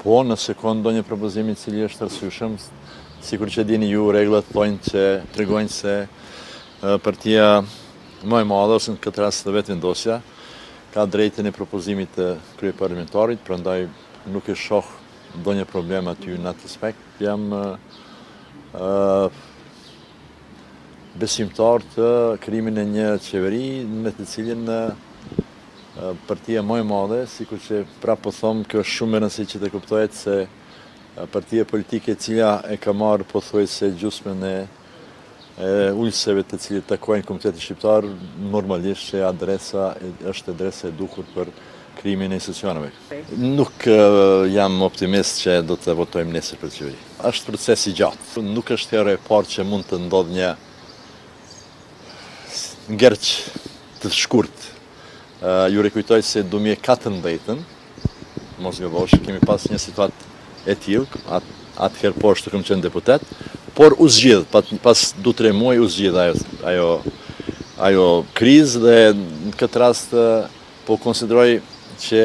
Po, nëse ka ndonjë propozim I cili është arsyeshëm, sikur që dini ju, rregullat tregojnë se partia më e madhe, ose në këtë rast vetë vendosja, ka drejtën e propozimit të kryeparlamentarit, prandaj nuk e shoh ndonjë problem aty në atë aspekt. Jam besimtar të krijimin e një qeveri me të cilin partia më e madhe, sikur që prapë po them, kjo është shumë e rëndësishme që të kuptohet se partia politike e cila e ka marrë pothuajse gjysmën e ulëseve të cilët takojnë Komunitetin Shqiptar, normalisht që është adresa e duhur për krijimin e institucioneve. Nuk jam optimist që do të votojmë nesër për qeveri. Është proces I gjatë. Nuk është herë e parë që mund të ndodhë një ngjerç të shkurt. Ju rekujtoj se 2014, mos gëbosh, kemi pas një situatë e tillë, atëherë poshtë kam qenë deputet, por u zgjidh, pas 2-3 muaj u zgjidh ajo krizë dhe në këtë rast po konsideroj që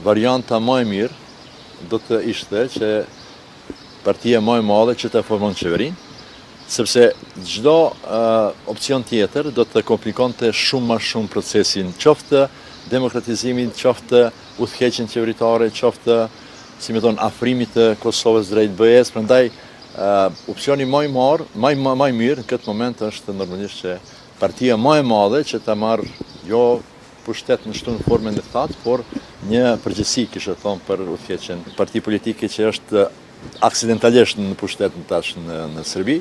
varianta më e mirë do të ishte që partia më e madhe që të formon qeverinë, sepse çdo opcion tjetër do të komplikonte shumë më shumë procesin, qoftë demokratizimin, qoftë udhëheqjen qeveritare, qoftë, si më thon, afrimit të Kosovës drejt BE-s. Prandaj opsioni më I mirë në këtë moment është normalisht që partia më e madhe që ta marrë jo pushtet në çdo formën e thatë, por një përgjegjësi kisha thonë për udhëheqjen. Parti politike që është aksidentalisht në pushtet tash në Serbi,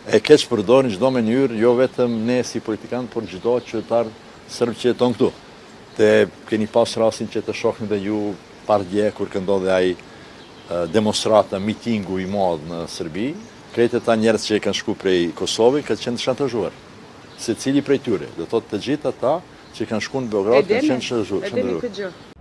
e keq përdorin çdo mënyrë, jo vetëm ne si politikan, por çdo qytetar serb që jeton këtu. Te keni pas rastin që të shohni dhe ju par dje kur ka ndodhi ai demonstrata, mitingu I madh në Serbi, krejt ata njerëz që kanë shku prej Kosovës kanë qenë shantazhuar. Secili prej tyre, do thotë të gjithë ata që kanë shku në Beograd kanë qenë shantazhuar.